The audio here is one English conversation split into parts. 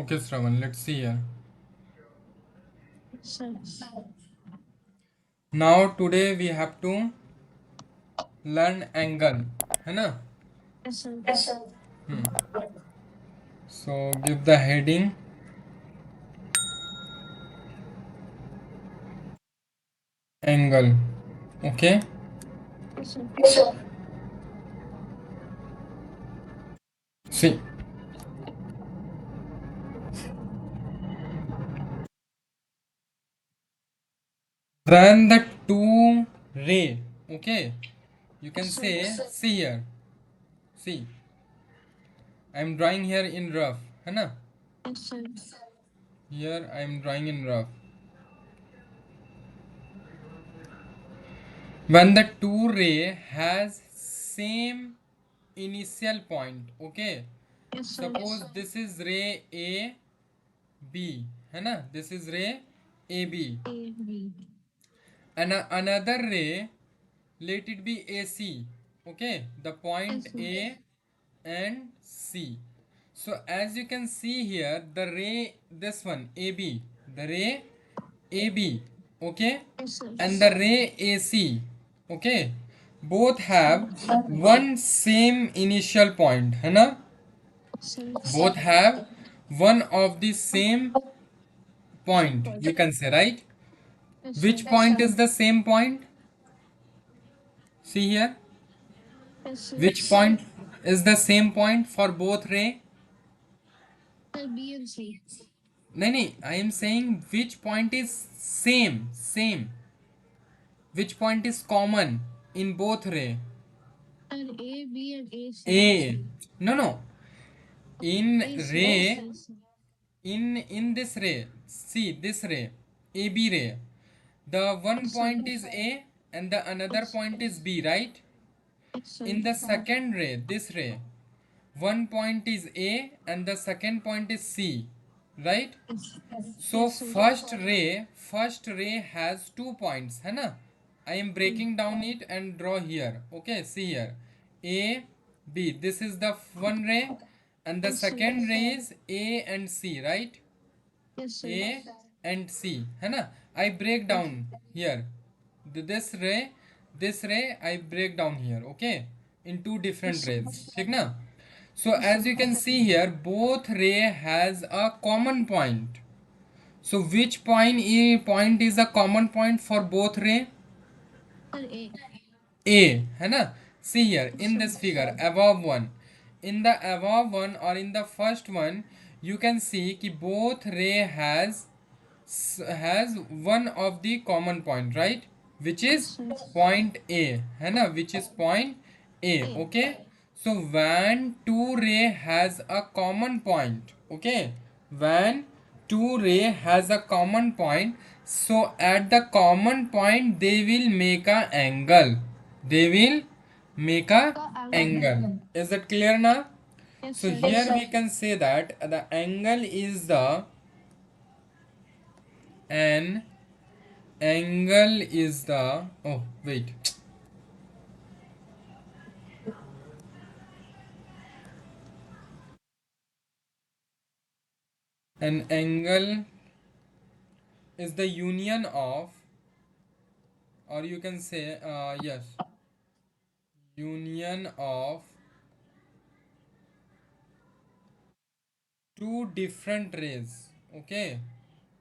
Okay, Shravan, let's see here. Sir. Now today we have to learn angle, है ना? Yes, sir. Hmm. So give the heading angle. Okay. Yes, sir. See, when the two ray, okay, you Yes, can sir. say, see here. See, I am drawing here in rough, है ना? Yes, sir. Here I am drawing in rough. When the two ray has same initial point, okay. Yes, sir. Suppose this is ray A B, है ना? This is ray AB, A, B. and another ray, let it be AC, okay, the point Yes, sir. A and C. So as you can see here, the ray, this one AB, the ray AB, okay, Yes, sir. and the ray AC, okay, both have one same initial point, है ना? Sir. Both have one of the same point, Point. you can say, right? Yes, sir. Which point is the same point? See here. Yes, sir. Which point is the same point for both ray? Sir, B and C. No, no, I am saying which point is same. Which point is common in both ray? Sir, A, B, and A, C. A. No, no. In A, C, A, ray, C, sir. in this ray, see this ray, AB ray. The one Yes, sir. point is A and the another point is B, right? Yes, sir. In the second ray, this ray, one point is A and the second point is C, right? Yes, So yes, sir. first ray has 2 points, है ना? I am breaking down it and draw here. Okay, see here. A, B. This is the one ray, and the Yes, sir. second ray is A and C, right? Yes, sir. A and C, है ना? I break down here. This ray I break down here, okay? In two Yes, different sir. rays, ठीक ना? So Yes, as sir. you can see here, both ray has a common point. So which point is a common point for both ray? Sir, A. A, है ना? See here Yes, in sir. this figure above one. In the above one or in the first one, you can see कि both ray has one of the common point, right? Which Yes, is sir. point A, है ना? Which is point A, A. okay? So when two ray has a common point, okay? When two ray has a common point, so at the common point they will make a angle. They will make a The angle. angle. Is it clear now? Yes, So sir. here we can say that the angle is the an angle is the, oh wait, an angle is the union of, or you can say, yes, union of two different rays, okay,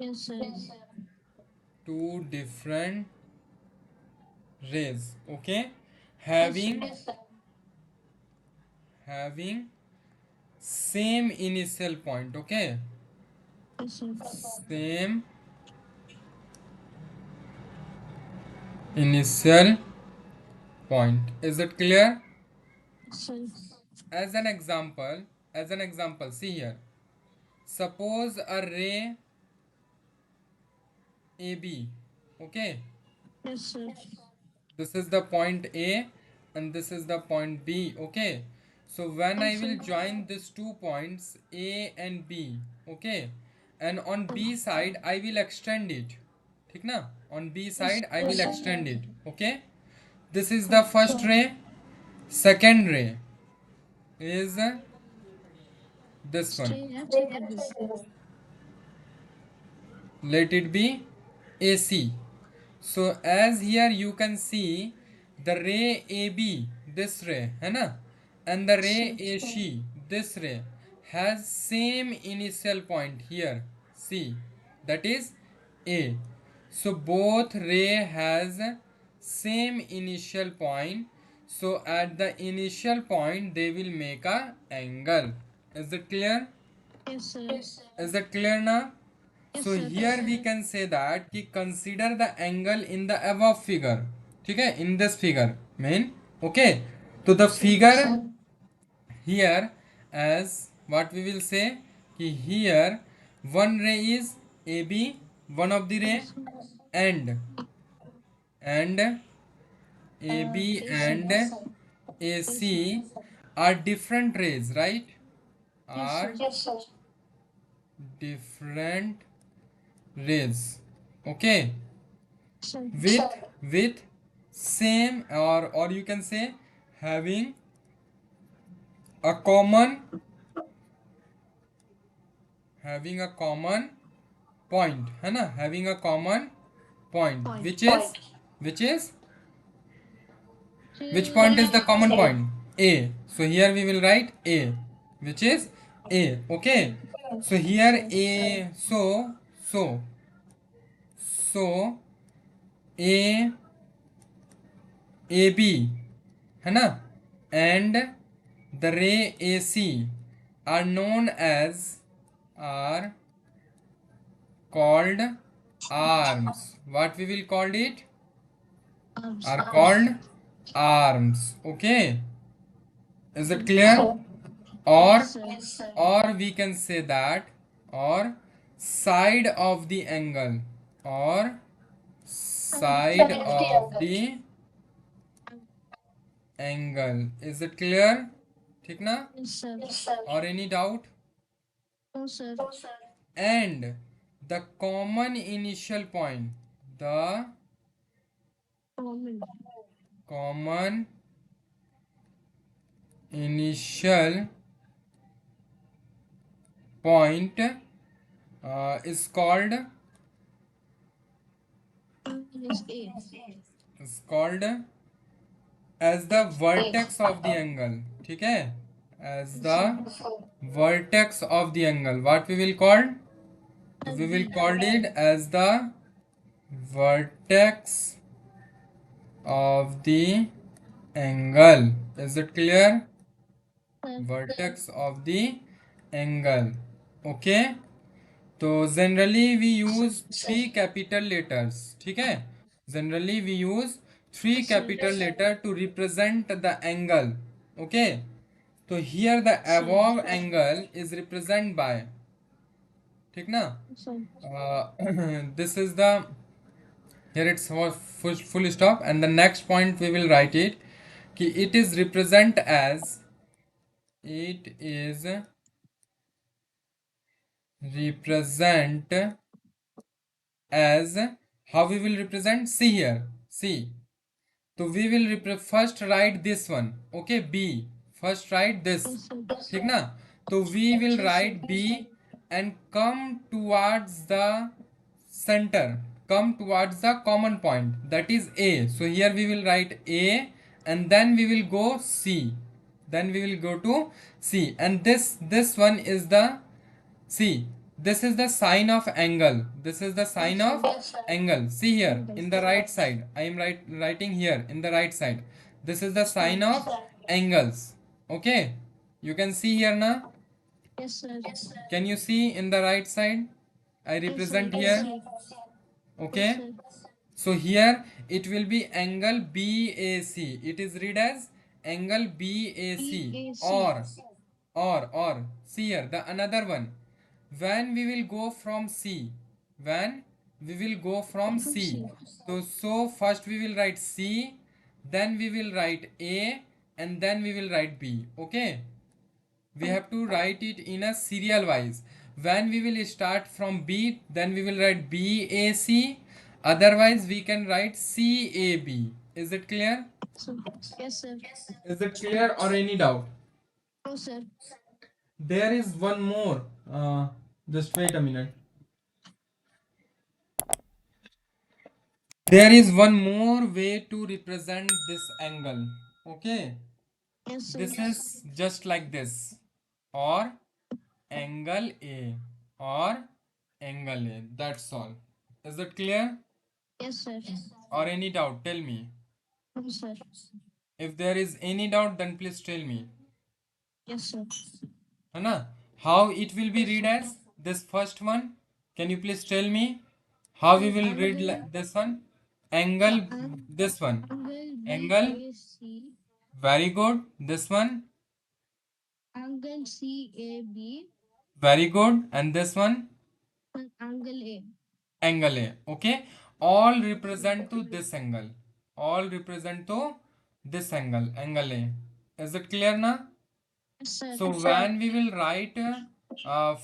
Yes, sir. two different rays, okay, Yes, sir. having same initial point, okay, Yes, sir. same initial point. Is it clear? Yes, sir. As an example, see here. Suppose a ray AB, okay, Yes, sir. this is the point A and this is the point B, okay. So when I Yes, will sir. join these 2 points A and B, okay, and on B side I will extend it, ठीक ना? On B Yes, side I will yes, extend it, okay. This is the sir. first ray. Second ray is This one. Straight AB. Let it be AC. So as here you can see the ray AB, this ray, है ना, and the ray Sir. AC, this ray, has same initial point here. See, that is A. So both ray has same initial point. So at the initial point they will make a angle. Is it clear? Yes, sir. Is that clear now? Yes, So sir. here we can say that कि consider the angle in the above figure. ठीक है, in this figure mean, okay. तो the Sir. figure here as what we will say कि here one ray is AB, one of the ray, Yes, sir. and AB AC. and AC are different rays, right? Yes, Are sir. different rays, okay, Sir. with same, or you can say having a common, having a common point, है ना, having a common point, Point. which is which Three. point is the common point? A. So here we will write A, which is A, okay. So here Sir. A, so A, AB, है ना, and the ray AC are known as, are called arms. What we will call it? Arms. Are called arms, okay. Is it clear? Yes, or sir. or we can say that, or side of the angle, or side of the angle. Is it clear? ठीक ना? Yes, sir. or any doubt? No, sir. And the common initial point, the Common. common initial point is called, Yes, A. is called as the vertex of the angle, ठीक है, as Yes, the sir. vertex of the angle. What we will call? So we will B. call it as the vertex of the angle. Is it clear? Sir. Vertex of the angle, okay. तो generally we use three capital letters, ठीक है, generally we use three Yes, sir. Capital letter to represent the angle, okay. तो here the Sir. Above angle is represent by, ठीक ना, Sir. This is the, here it's full stop, and the next point we will write it कि it is represent as, it is represent as, how we will represent, see here, see. So we will first write this one, okay, B, first write this, Yes, sir. ठीक ना. तो we will Yes, sir. write B and come towards the center, come towards the common point, that is A. So here we will write A, and then we will go C, then we will go to C, and this one is the, see, this is the sign of angle. This is the sign of angle. See here in the right side. I am writing here in the right side. This is the sign of angles. Okay. You can see here now. Yes, sir. Can you see in the right side? I Yes, sir. represent Can here. see. Yes, Okay. sir. So here it will be angle BAC. It is read as angle BAC, BAC. or see here the another one. When we will go from C, when we will go from From C. C. So first we will write C, then we will write A, and then we will write B. Okay. We have to write it in a serial wise. When we will start from B, then we will write BAC. Otherwise, we can write CAB. Is it clear? So, yes, sir. Is it clear or any doubt? No, sir. there is one more. Just wait a minute. There is one more way to represent this angle. Okay, Yes, sir. this is just like this, or angle A, or angle A. That's all. Is it clear? Yes, sir. Or any doubt? Tell me. No, sir. If there is any doubt, then please tell me. Yes, sir. Hana? How it will be read as this first one? Can you please tell me how we will read Angle, this one? Angle, this one. angle Angle, BAC, very good. This one, angle CAB, very good. And this one, and angle A. angle A. Okay, all represent to this angle. All represent to this angle, angle A. Is it clear now? Yes, sir. So when we will write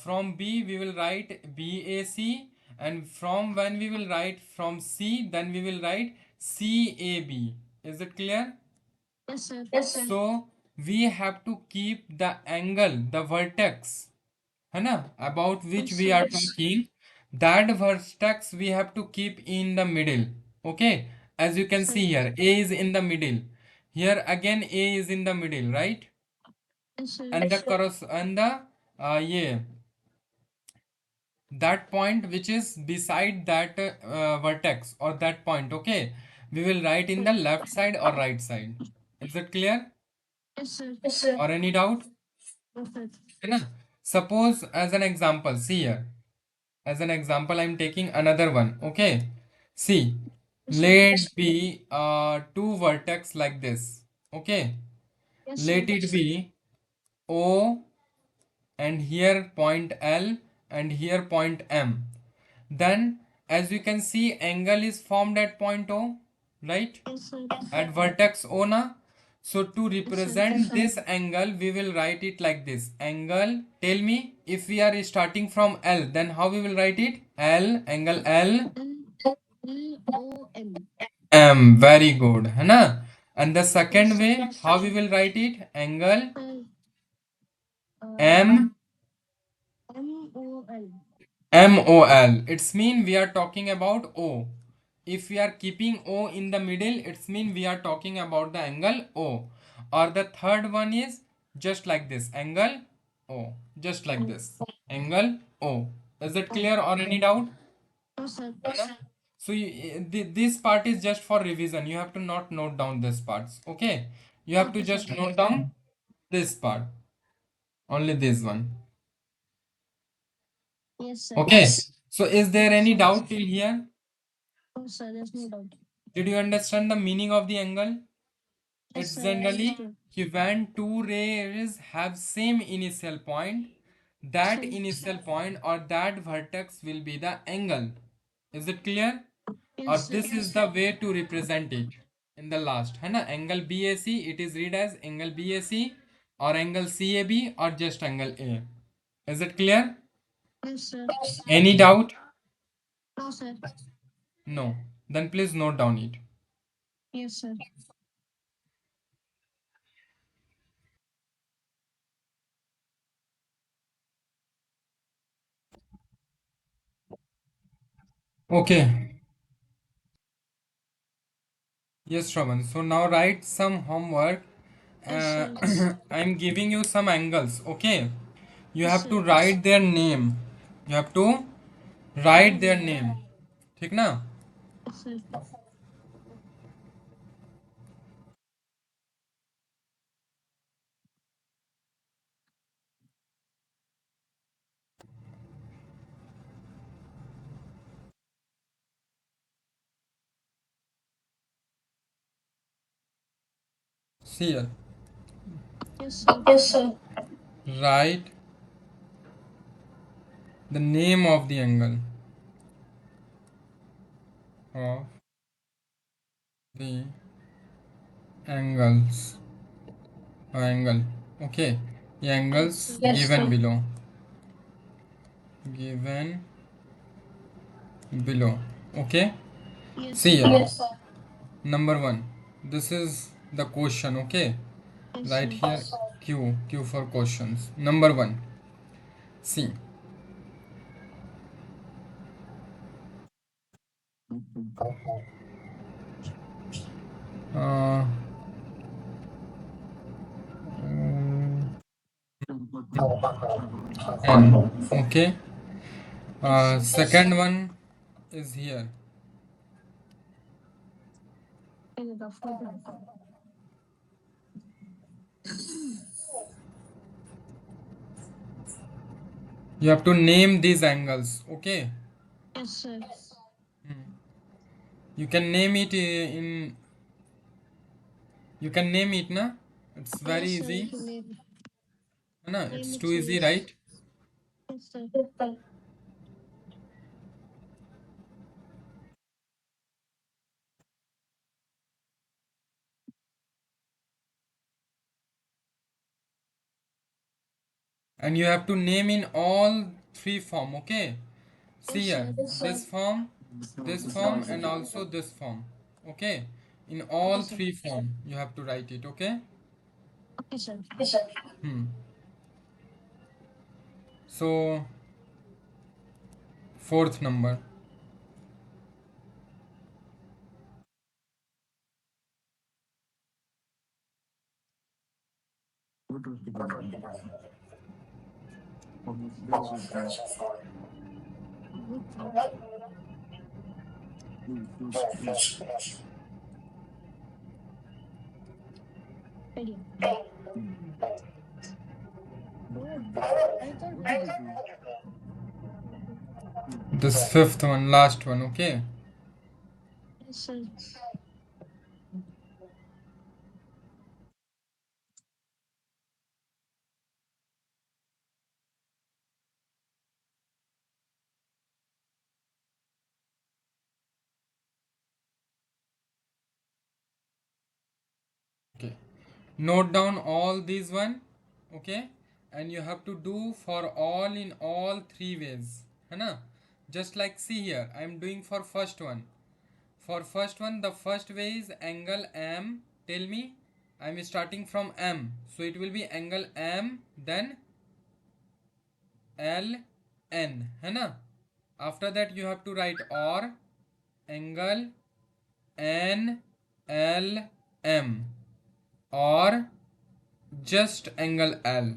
from B, we will write BAC, and from when we will write from C, then we will write CAB. Is it clear? Yes, sir. So we have to keep the angle, the vertex, है ना, about which we are talking. That vertex we have to keep in the middle. Okay, as you can see here, A is in the middle. Here again A is in the middle, right? Yes, sir. And the yeah, that point which is beside that vertex or that point, okay, we will write in the left side or right side. Is it clear? Yes, sir. Or any doubt? Yes, sir. है ना? Suppose as an example, see here, as an example I'm taking another one. Okay, see, let be two vertex like this. Okay, Yes, sir. let it be O, and here point L, and here point M. Then as you can see, angle is formed at point O, right? Yes, sir. At vertex O na. So to Yes, sir. represent this angle, we will write it like this. Angle, tell me, if we are starting from L, then how we will write it? L, angle L, LOL. M. Very good, है ना? And the second Yes, way, how we will write it? Angle sir. M, MOL. MOL. It's mean we are talking about O. If we are keeping O in the middle, it's mean we are talking about the angle O. Or the third one is just like this, angle O. Just like this, angle O. Is it clear or any doubt? No, sir. So this part is just for revision. You have to not note down this parts. Okay. You have to just note down this part. Only this one. Yes, sir. Okay. So is there any doubt till here? No, sir. There's no doubt. Did you understand the meaning of the angle? Yes, It's sir. generally Understood. when two rays have same initial point, that Sir. initial point or that vertex will be the angle. Is it clear? Or Yes, sir. this is the way to represent it in the last, है ना? Angle BAC, it is read as angle BAC or angle CAB or just angle A. Is it clear? Yes, sir. Any doubt? No, sir. No. Then please note down it. Yes, sir. Okay. Yes, Shravan. So now write some homework. Yes, sir. I'm giving you some angles. Okay. You Yes, have to sir. write their name. You have to write their name. ठीक ना? Yes, sir. See here. Yes, sir. Write the name of the angle of the angles angle. Okay, the angles Yes, given below. Given below. Okay. Yes, See sir. here. Number one. This is the question. Okay. Yes, Right sir. here. Q for questions. Number one. See. Uh, N. Okay. Yes, sir. Second one is here. In the fourth one. You have to name these angles. Okay. Yes, sir. You can name it in. You can name it, na? It's very Yes, sir. I easy. can name Na? name It's it too easy, trees. right? Yes, sir. And you have to name in all three form. Okay. See Yes, here, sir. this form, and also this form. Okay. In all Okay, sir. three form, you have to write it. Okay. Okay, sir. Hmm. So fourth number. Ready. I thought This fifth one, last one. Okay. yes, sir. Okay. Note down all these one. Okay. And you have to do for all in all three ways. है ना? Just like see here, I am doing for first one. For first one, the first way is angle M. Tell me, I am starting from M. So it will be angle M, then L, N. है ना? After that, you have to write or angle N, L, M. Or just angle L.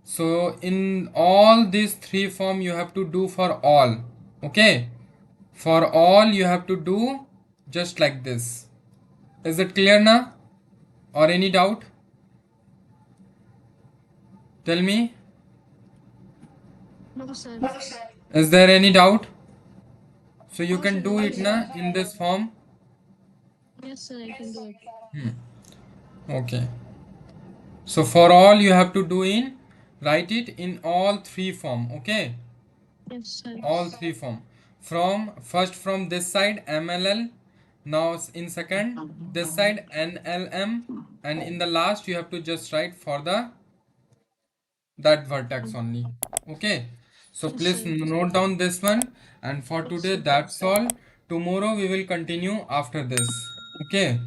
So in all these three form you have to do for all. Okay. For all you have to do just like this. Is it clear now? Or any doubt? Tell me. No, sir. Is there any doubt? So you No, sir. can do I it can do na it. in this form. Yes, sir. I can do it. Okay. So for all you have to do in write it in all three form. Okay. Yes, sir. All three form. From first from this side MLL. Now in second this side NLM, and in the last you have to just write for the that vertex only. Okay. So Yes, please sir. note down this one, and for Yes, today sir. that's all. Tomorrow we will continue after this. Okay.